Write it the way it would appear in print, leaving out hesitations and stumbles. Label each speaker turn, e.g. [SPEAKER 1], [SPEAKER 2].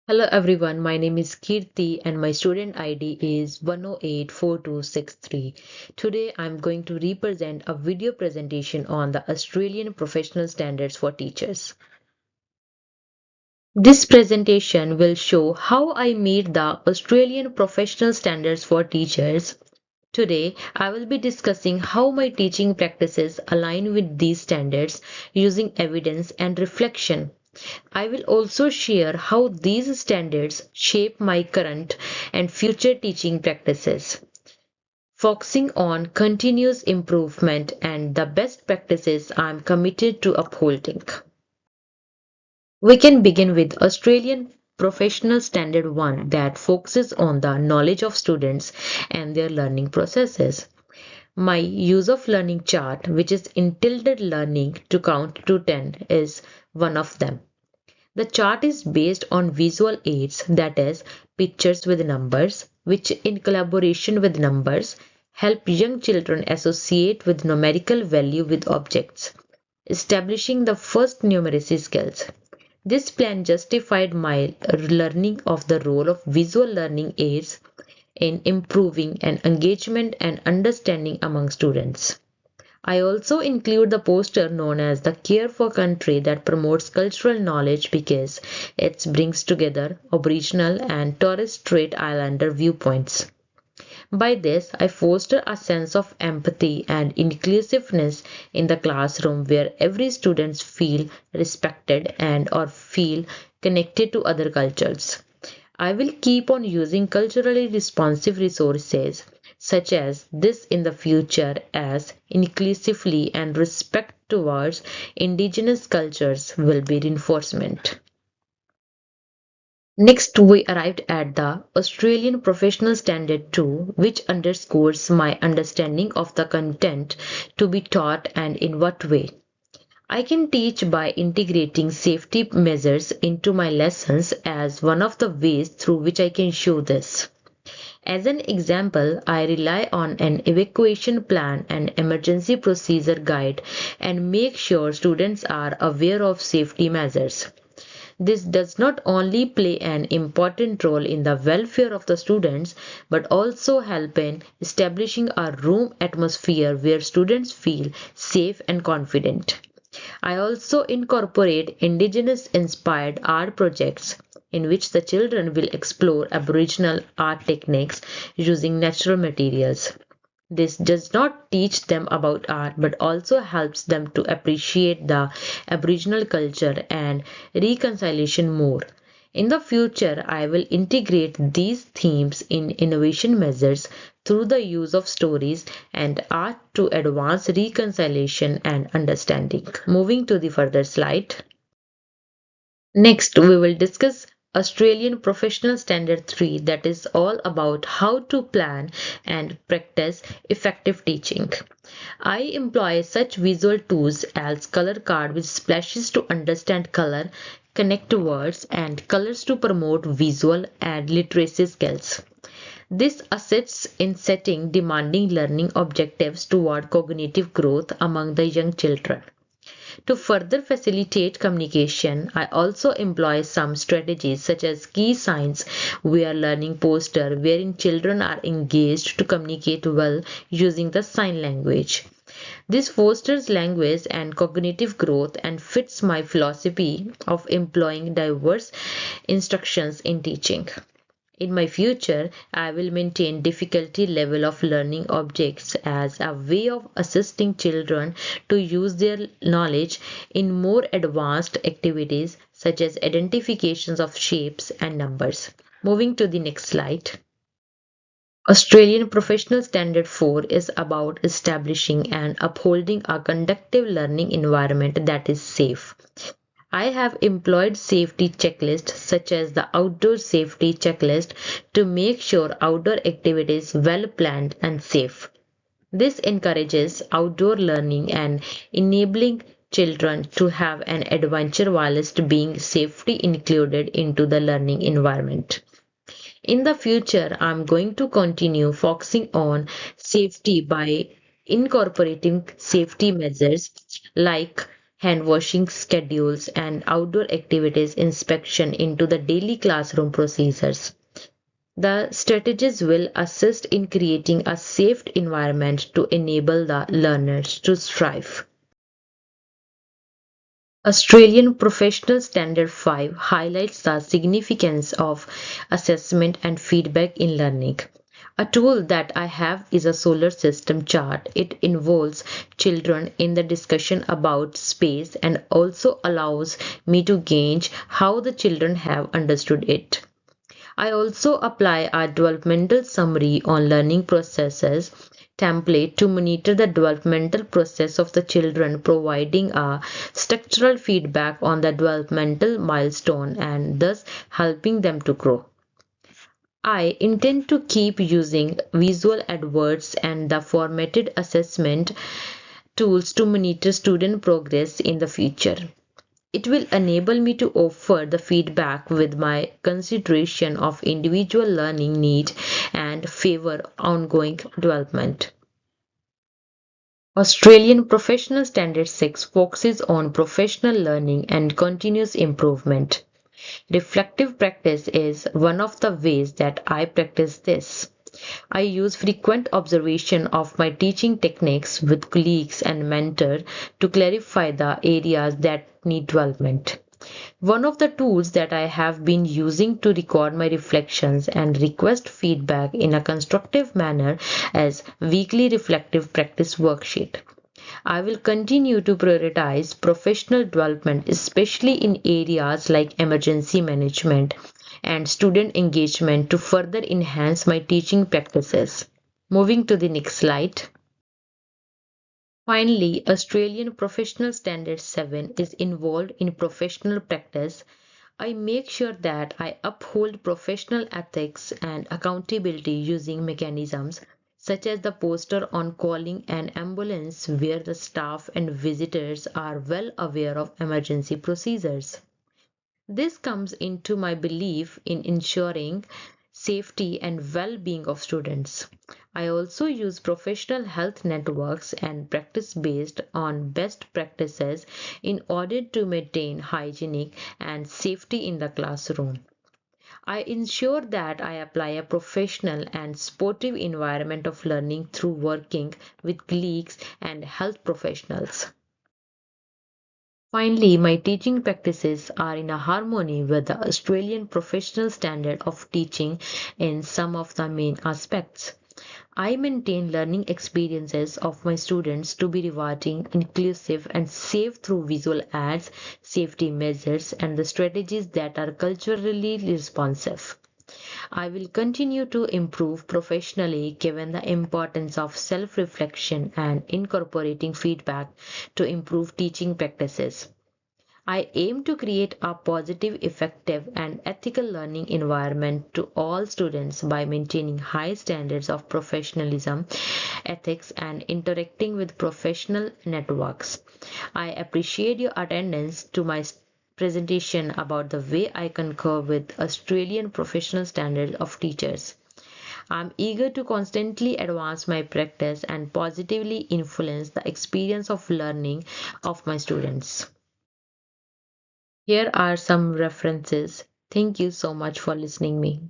[SPEAKER 1] Hello everyone, my name is Kirti and my student ID is 1084263. Today I'm going to represent a video presentation on the Australian Professional Standards for Teachers. This presentation will show how I made the Australian Professional Standards for Teachers. Today, I will be discussing how my teaching practices align with these standards using evidence and reflection. I will also share how these standards shape my current and future teaching practices, focusing on continuous improvement and the best practices I am committed to upholding. We can begin with Australian Professional Standard 1 that focuses on the knowledge of students and their learning processes. My use of learning chart, which is entitled Learning to Count to 10, is one of them. The chart is based on visual aids, that is, pictures with numbers, which in collaboration with numbers help young children associate with numerical value with objects, establishing the first numeracy skills. This plan justified my learning of the role of visual learning aids in improving an engagement and understanding among students. I also include the poster known as the Care for Country that promotes cultural knowledge because it brings together Aboriginal and Torres Strait Islander viewpoints. By this, I foster a sense of empathy and inclusiveness in the classroom where every student feel respected and or feel connected to other cultures. I will keep on using culturally responsive resources such as this in the future as inclusively and respect towards indigenous cultures will be reinforcement. Next, we arrived at the Australian Professional Standard 2, which underscores my understanding of the content to be taught and in what way. I can teach by integrating safety measures into my lessons as one of the ways through which I can show this. As an example, I rely on an evacuation plan and emergency procedure guide and make sure students are aware of safety measures. This does not only play an important role in the welfare of the students but also help in establishing a room atmosphere where students feel safe and confident. I also incorporate indigenous inspired art projects in which the children will explore Aboriginal art techniques using natural materials. This does not teach them about art but also helps them to appreciate the Aboriginal culture and reconciliation more. In the future, I will integrate these themes in innovation measures through the use of stories and art to advance reconciliation and understanding. Moving to the further slide. Next, we will discuss Australian Professional Standard 3 that is all about how to plan and practice effective teaching. I employ such visual tools as color card which splashes to understand color, connect words and colors to promote visual and literacy skills. This assists in setting demanding learning objectives toward cognitive growth among the young children. To further facilitate communication, I also employ some strategies such as key signs via learning poster wherein children are engaged to communicate well using the sign language. This fosters language and cognitive growth and fits my philosophy of employing diverse instructions in teaching. In my future, I will maintain difficulty level of learning objects as a way of assisting children to use their knowledge in more advanced activities such as identifications of shapes and numbers. Moving to the next slide. Australian Professional Standard 4 is about establishing and upholding a conducive learning environment that is safe. I have employed safety checklists such as the outdoor safety checklist to make sure outdoor activities well planned and safe. This encourages outdoor learning and enabling children to have an adventure whilst being safety included into the learning environment. In the future, I'm going to continue focusing on safety by incorporating safety measures like hand washing schedules, and outdoor activities inspection into the daily classroom procedures. The strategies will assist in creating a safe environment to enable the learners to strive. Australian Professional Standard 5 highlights the significance of assessment and feedback in learning. A tool that I have is a solar system chart. It involves children in the discussion about space and also allows me to gauge how the children have understood it. I also apply a developmental summary on learning processes template to monitor the developmental process of the children, providing a structural feedback on the developmental milestone and thus helping them to grow. I intend to keep using visual adverts and the formatted assessment tools to monitor student progress in the future. It will enable me to offer the feedback with my consideration of individual learning need and favor ongoing development. Australian Professional Standard 6 focuses on professional learning and continuous improvement. Reflective practice is one of the ways that I practice this. I use frequent observation of my teaching techniques with colleagues and mentor to clarify the areas that need development. One of the tools that I have been using to record my reflections and request feedback in a constructive manner is weekly reflective practice worksheet. I will continue to prioritize professional development, especially in areas like emergency management and student engagement to further enhance my teaching practices. Moving to the next slide. Finally, Australian Professional Standard 7 is involved in professional practice. I make sure that I uphold professional ethics and accountability using mechanisms such as the poster on calling an ambulance where the staff and visitors are well aware of emergency procedures. This comes into my belief in ensuring safety and well-being of students. I also use professional health networks and practice based on best practices in order to maintain hygienic and safety in the classroom. I ensure that I apply a professional and sportive environment of learning through working with colleagues and health professionals. Finally, my teaching practices are in a harmony with the Australian professional standard of teaching in some of the main aspects. I maintain learning experiences of my students to be rewarding, inclusive, and safe through visual aids, safety measures, and the strategies that are culturally responsive. I will continue to improve professionally given the importance of self reflection and incorporating feedback to improve teaching practices. I aim to create a positive, effective, and ethical learning environment to all students by maintaining high standards of professionalism, ethics, and interacting with professional networks. I appreciate your attendance to my presentation about the way I concur with Australian professional standards of teachers. I'm eager to constantly advance my practice and positively influence the experience of learning of my students. Here are some references. Thank you so much for listening me.